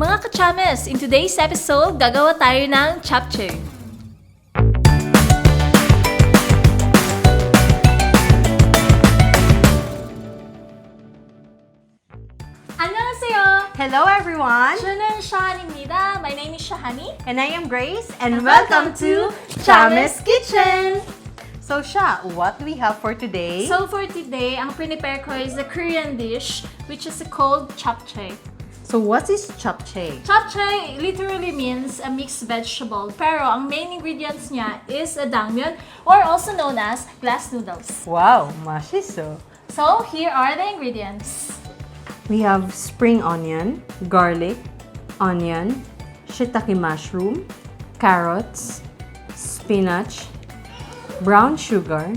Mga kachames, in today's episode, gagawa tayo ng japchae. 안녕하세요. Hello everyone! 저는 샤한입니다. My name is Shahani. And I am Grace and welcome to Ja-Mae's Kitchen! So Sha, what do we have for today? So for today, ang prepare ko is a Korean dish which is called japchae. So what is japchae? Japchae literally means a mixed vegetable, pero ang main ingredients niya is a dangmyeon or also known as glass noodles. Wow, mashiso! So here are the ingredients. We have spring onion, garlic, onion, shiitake mushroom, carrots, spinach, brown sugar,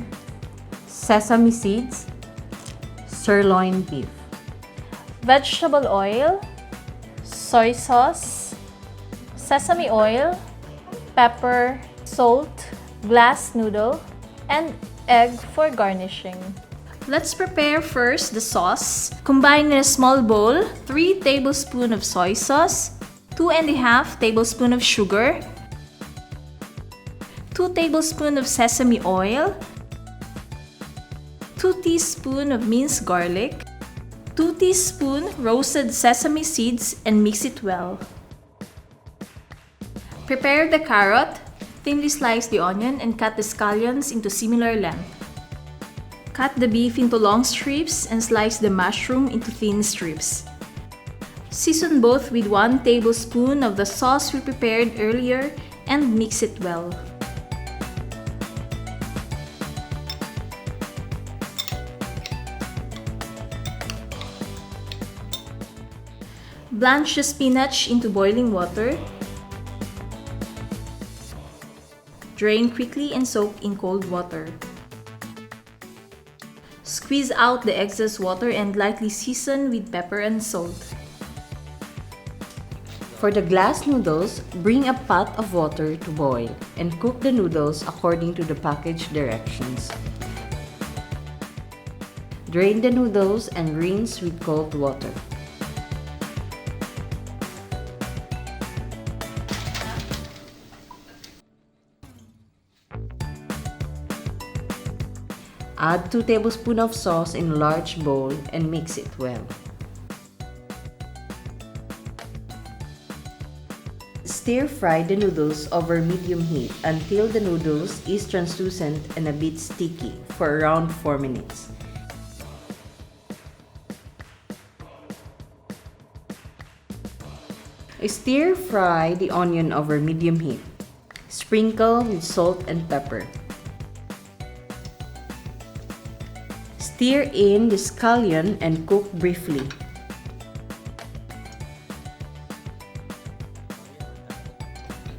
sesame seeds, sirloin beef. Vegetable oil, soy sauce, sesame oil, pepper, salt, glass noodle, and egg for garnishing. Let's prepare first the sauce. Combine in a small bowl 3 tablespoons of soy sauce, 2.5 tablespoons of sugar, 2 tablespoons of sesame oil, 2 teaspoons of minced garlic, 2 teaspoons roasted sesame seeds, and mix it well. Prepare the carrot, thinly slice the onion, and cut the scallions into similar length. Cut the beef into long strips and slice the mushroom into thin strips. Season both with 1 tablespoon of the sauce we prepared earlier and mix it well. Blanch the spinach into boiling water. Drain quickly and soak in cold water. Squeeze out the excess water and lightly season with pepper and salt. For the glass noodles, bring a pot of water to boil and cook the noodles according to the package directions. Drain the noodles and rinse with cold water. Add 2 tablespoons of sauce in a large bowl and mix it well. Stir-fry the noodles over medium heat until the noodles is translucent and a bit sticky for around 4 minutes. Stir-fry the onion over medium heat. Sprinkle with salt and pepper. Stir in the scallion and cook briefly.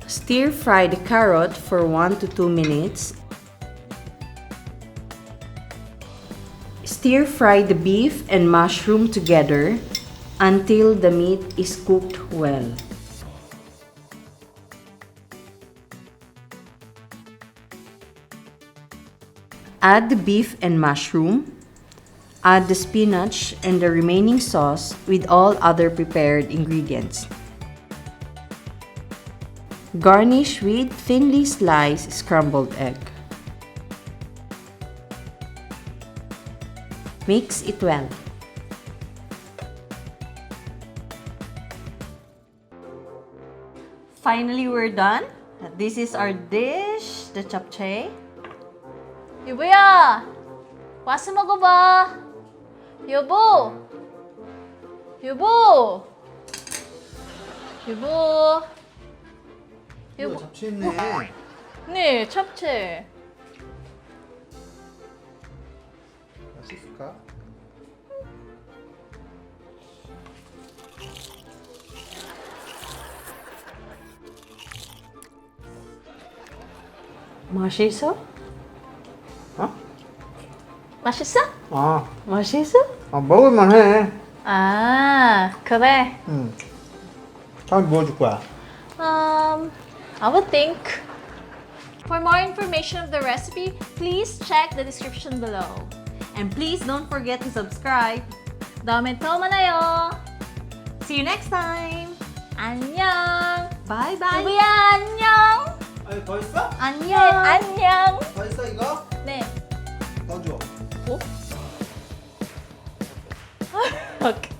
Stir-fry the carrot for 1 to 2 minutes. Stir-fry the beef and mushroom together until the meat is cooked well. Add the beef and mushroom. Add the spinach and the remaining sauce with all other prepared ingredients. Garnish with thinly sliced scrambled egg. Mix it well. Finally, we're done. This is our dish, the japchae. 여보야! 와서 먹어봐! 여보! 여보! 여보! 이거 잡채했네. 네, 잡채. 맛있을까? 맛있어? 어? 맛있어? 맛있어? 먹을만 해. 아, 그래. 응. 다음에 뭐 줄 거야? I would think. For more information of the recipe, please check the description below. And please don't forget to subscribe. 다음에 또 만나요. See you next time! 바이바이. 유부야 안녕. 아니 더 있어? 네, 안녕. 더 있어 이거? 네. 더 줘. 오케이.